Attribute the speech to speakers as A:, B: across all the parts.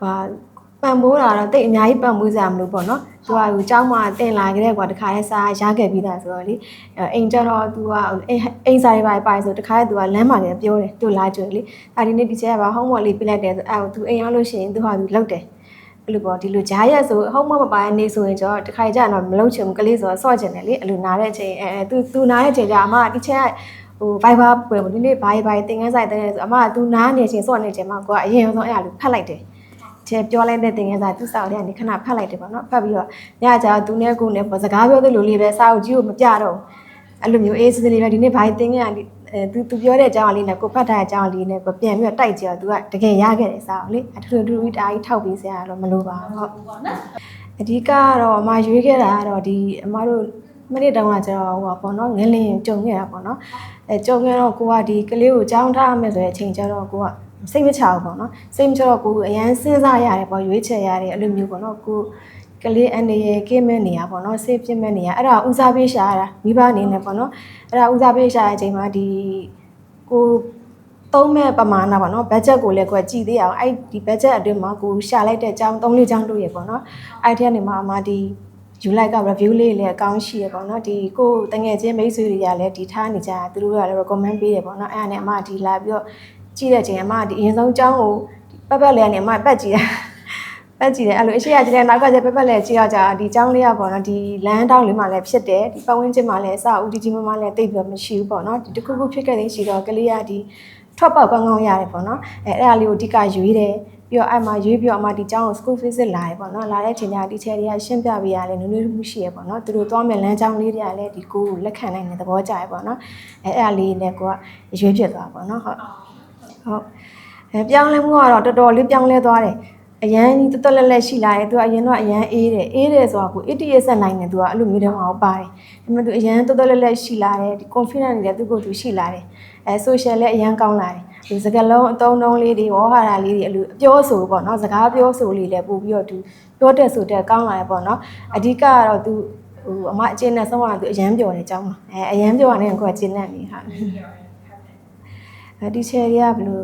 A: ပံပိုးတာတော့တိတ်အများကြီးပံပိုးစရာမလိုပေါ့နော်သူကကျောင်းမှာတင်လာခဲ့တဲ့ကွာတခါရဲစားရခဲ့ပြီးသားဆိုတော့လေအိမ်ကျတော့သူကအိမ်စားတွေပါဆိုတခါရဲသူကလမ်းမှာလည်းပြောတယ်သူလာကြွလေဒီနေ့ဒီချက်က homework လေးပြလိုက်တယ်ဆိုသူအိမ်ရောက်လို့ရှိရင်သူဟာသူလုပ်တယ်အဲ့လိုပေါ့ဒီလိုဂျားရက်ဆို homework မပါတဲ့နေ့ဆိုရင်ကျတော့တခါကျတော့မလုပ်ချင်ဘူးကလေးဆိုတော့ဆော့ချင်တယ်လေအဲ့လိုနားတဲ့အချိန်သူနားတဲ့အချိန်ကျအမဒီချက်ကViber ပွဲပေါ့ဒီနေ့ဘာသင်ခန်းဆိုင်တဲ့ဆိုအမကသူနားနေချင်းဆော့နေချင်းမှာကိုကအရင်ဆုံးအဲ့ဒါလိုဖတ်လိုက်တယ်ကျပြောလိုက်တဲ့သင်ခန်းစာသူ့စာအုပ်ထဲကနေခဏဖတ်လိုက်တယ်ပေါ့နော်ဖတ်ပြီးတော့ညကျသူနဲ့ကိုနဲ့ပေါ့စကားပြောသလိုလေးပဲစာအုပ်ကြီးကိုမပြတော့အဲ့လိုမျိုးအေးစစ်စစ်လေးပဲဒီနေ့ဘာသင်ခန်းသူပြောတဲ့အကြောင်းအလေးနဲ့ကိုဖတ်ထားတဲ့အကြောင်းအလေးနဲ့ကိုပြန်ပြီးတော့တိုက်ကြတော့သူကတကယ်ရခဲ့တယ်စာအုပ်လေအထူးတူတာကြီးထောက်ပေးစရာတော့မလိုပါဘူးဟုတ်အဓိကကတော့အမရွေးခဲ့တာကတော့ဒီအမတို့မနေ့တုန်းကကျတော့ဟိုပေါ့နော်ငလင်းကြုံခဲ့တာပေါ့နော်ကြုံခဲ့တော့ကိုကဒီကလေးကိုကြောင်းထားမယ်ဆိုတဲ့အချိန်ကျတော့ကိုကစိတ်မချဘူးပေါ့နော်စိတ်မချတော့ကိုအရန်စဉ်းစားရတယ်ပေါ့ရွေးချယ်ရတယ်အဲ့လိုမျိုးပေါ့နော်ကိုကလေးအနေနဲ့ကင်းမဲ့နေရပေါ့နော်ဆေးပြင်းမဲ့နေရအဲ့ဒါဦးစားပေးရှာရတာမိဘအနေနဲ့ပေါ့နော်အဲ့ဒါဦးစားပေးရှာတဲ့အချိန်မှာဒီကိုသုံးမဲ့ပမာဏပေါ့နော်ဘတ်ဂျက်ကိုလည်းကိုကြည်သေးအောင်အဲ့ဒီဘတ်ဂျက်အတွင်းမှာကိုရှာလိုက်တဲ့အကြောင်း3-4ကြောင်းတို့ရပေါ့နော်အဲ့ဒီကနေမှအမဒီယူလိုက်က review လေးလည်းအကောင်းရှိရပေါ့နော်ဒီကိုတငယ်ချင်းမိတ်ဆွေတွေကလည်းဒီထားနေကြသူတို့ကလည်း recommend ပေးတယ်ပေါ့နော်အဲ့ဒါနဲ့အမဒီလာပြီးတော့ကြည့်တဲ့အချိန်အမဒီအရင်ဆုံးအကြောင်းကိုပတ်လေးကနေအမပတ်ကြည့်တယ်အဲ့လိုအရှိရကြည့်တဲ့နောက်ကကျပတ်လေးကြည့်တော့ကြာဒီအကြောင်းလေးကပေါ့နော်ဒီလမ်းတောင်းလေးမှလည်းဖြစ်တယ်ဒီပတ်ဝန်းကျင်မှာလည်းအစဦးဒီမမလည်းတိတ်ပြီးမရှိဘူးပေါ့နော်ဒီတစ်ခုခုဖြစ်ခဲ့တဲ့ရှိတော့ကလေးကဒီထွက်ပေါက်ကောင်းကောင်းရတယ်ပေါ့နော်အဲ့ဒါလေးကိုအဓိကရွေးတယ်ပြီးတော့အဲ့မှာရွေးပြီးတော့အမဒီကျောင်းကို school visit လာရပေါ့နော်လာတဲ့အချိန်ကျဒီချယ်တွေကရှင်းပြပေးရတယ်နည်းနည်းမှုရှိရပေါ့နော်သူတို့သွားမယ်လမ်းကြောင်းလေးတွေကလည်းဒီကိုကိုလက်ခံနိုင်တဲ့သဘောကျရပေါ့နော်အဲ့ဒါလေးနဲ့ကိုကရွေးဖြစ်သွားပေါ့နော်ဟုတ်ပြောင်းလဲမှုကတော့တော်တော်လေးပြောင်းလဲသွားတယ်အရန်ကြီးတော်တော်လက်ရှိလာတယ်သူကအရင်တော့အရန်အေးတယ်ဆိုတာကို80ဆက်နိုင်တယ်သူကအဲ့လိုမျိုးတွေမှာပါတယ်ဒါပေမဲ့သူအရန်တော်တော်လက်ရှိလာတယ်ဒီ confidence တွေသူ့ကိုသူရှိလာတယ်social လည်းအရန်ကောင်းလာတယ်ဒီစကားလုံးအသုံးနှုန်းလေးတွေဝေါ်ဟာရာလေးတွေအဲ့လိုအပြောဆိုပေါ့နော်စကားပြောဆိုလေးလည်းပို့ပြီးတော့သူပြောတဲ့ဆိုတဲ့ကောင်းလာတယ်ပေါ့နော်အဓိကကတော့သူအမအကျဉ်းနဲ့ဆုံးကသူအရန်ပြောတယ်အကြောင်းပါအရန်ပြောရတယ်ကိုကကျဉ်းနဲ့နေဟာဒီချယ်တွေကဘယ်လို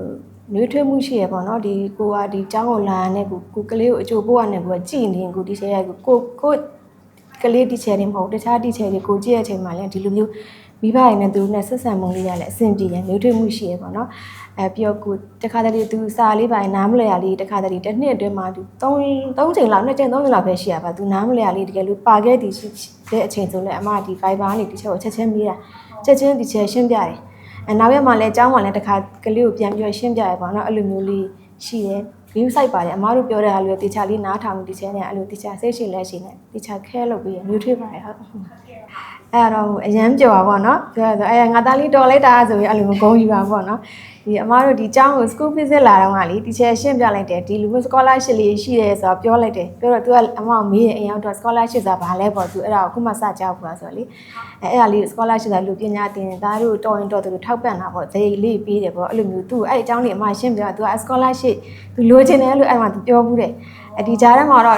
A: နှွေးထွေးမှုရှိရပေါ့နော်ဒီကိုကဒီကျောင်းကိုလာတဲ့ကိုကလေးကိုအကျိုးပို့ရတယ်ကိုကြည်နေကိုဒီချယ်ရကိုကလေးဒီချယ်တွေမဟုတ်တခြားဒီချယ်တွေကိုကြည့်တဲ့အချိန်မှာလည်းဒီလိုမျိုးမိဘတွေနဲ့သူတို့နဲ့ဆက်ဆံမှုလေးရလည်းအဆင်ပြေတယ်နှွေးထွေးမှုရှိရပေါ့နော်ပြီးတော့ကိုတခါတလေသူစာလေးပိုင်းနားမလည်ရလေးတခါတလေတစ်နှစ်အတွင်းမှာသူ3ချိန်လောက်2ချိန်3ချိန်လောက်ပဲရှိရပါသူနားမလည်ရလေးတကယ်လို့ပါခဲ့ဒီတဲ့အချိန်ဆိုလဲအမဒီ Viber ကနေဒီချက်ကိုချက်ချင်းမေးတာချက်ချင်းဒီချက်ရှင်းပြတယ်နောက်ရက်မှာလည်းအကြောင်းမှလည်းတခါကလေးကိုပြန်ပြီးရှင်းပြရပါတော့အဲ့လိုမျိုးလေးရှိတယ် view site ပါတယ်အမားတို့ပြောတဲ့ဟာလေးကိုတေချာလေးနားထောင်ပြီးဒီချက်နဲ့အဲ့လိုတေချာစိတ်ရှိလဲရှိနေတေချာခဲလုပ်ပြီးမျိုးထွေးပါတယ်ဟုတ်အဲ့တော့အရန်ကြော်ပါပေါ့နော်ပြောဆိုအဲ့ငါသားလေးတော်လိုက်တာဆိုရင်အဲ့လိုမကုန်းယူပါပေါ့နော်ဒီအမားတို့ဒီကျောင်းကို school visit လာတော့ကလေတီချာရှင်းပြလိုက်တယ်ဒီလူမျိုး scholarship လေးရှိတယ်ဆိုတော့ပြောလိုက်တယ်ပြောတော့ तू ကအမောင်မေးရင်အိမ်ရောက်တော့ scholarship ဆိုတာဘာလဲပေါ့ तू အဲ့ဒါကိုခုမှစကြောက်ပါဆိုတော့လေအဲ့ဒါလေး scholarship ဆိုတာလူပညာသင်သားတို့တော်ရင်တော်သူထောက်ပံ့တာပေါ့ဈေးလေးပေးတယ်ပေါ့အဲ့လိုမျိုး तू အဲ့အကြောင်းလေးအမရှင်းပြတော့ तू က scholarship तू လိုချင်တယ်လို့အဲ့မှာ तू ပြောဘူးတယ်ဒီကြားထဲမှာတော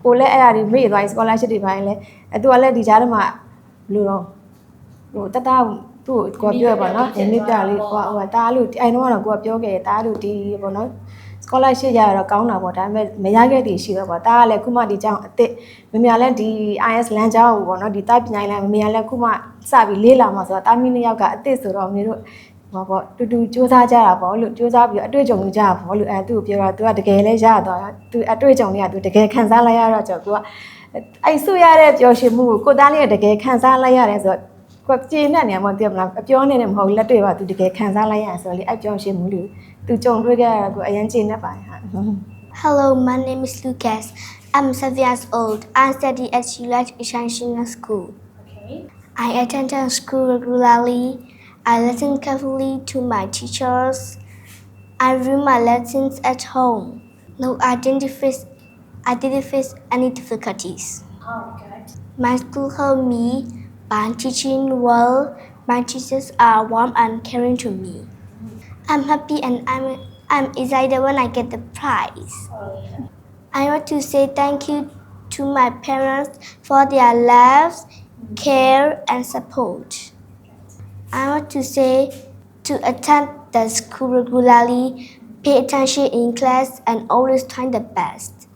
A: ့ကိုလည်းအဲ့ဒါတွေမေ့သွား scholarship တွေပိုင်းလဲသူကလည်းဒီကြားထဲမှာလို့တော့ဟိုတတသူ့ကိုပြောပါနော်ဒီနေ့ပြလေးဟိုတားလို့အဲ့တော့ကိုကပြောခဲ့တားလို့ဒီပေါ့နော် scholarship ရတော့ကောင်းတာပေါ့ဒါပေမဲ့မရခဲ့တည်ရှိတော့ပေါ့တားကလည်းခုမှဒီကျောင်းအစ်စ်မမြလည်းဒီ IS လမ်းကျောင်းကိုပေါ့နော်ဒီတိုက်ပညာလမ်းမမြလည်းခုမှစပြီးလေးလာမှာဆိုတော့တားမီနှစ်ယောက်ကအစ်စ်ဆိုတော့မင်းတို့ဟောပေါ့တူစူးစမ်းကြတာပေါ့လို့စူးစမ်းပြီးအတွေ့အကြုံကြတာပေါ့လို့သူ့ကိုပြောတော့ तू ကတကယ်လဲရသွားသူအတွေ့အကြုံလေးက तू တကယ်ခံစားလိုက်ရတော့ကြောက် तू ကအဲ့ဆူရတဲ့ပျော်ရွှင်မှုကိုသားလေးကတကယ်ခံစားလိုက်ရတယ်ဆိုတော့ကိုကျေနပ်နေမှာတည်မလားအပြောနေတယ်မဟုတ်လက်တွေ့ပါ तू တကယ်ခံစားလိုက်ရဆိုတော့လေအဲ့ပျော်ရွှင်မှုလေး तू ကြုံတွေ့ခဲ့ရတာကိုအရင်ကျေနပ်ပါတယ်ဟာ
B: Hello, my name is Lucas. I'm 7 years old. I study at Shilat International School.
C: Okay.
B: I attend school regularly. I listen carefully to my teachers. I read my lessons at home. No, I didn't face any difficulties.
C: Oh, good.
B: My school helped me by teaching well. My teachers are warm and caring to me. I'm happy and I'm excited when I get the prize.
C: Oh, yeah.
B: I want to say thank you to my parents for their love, care, and support. I want to say to attend the school regularly Pay attention in class and always try the best.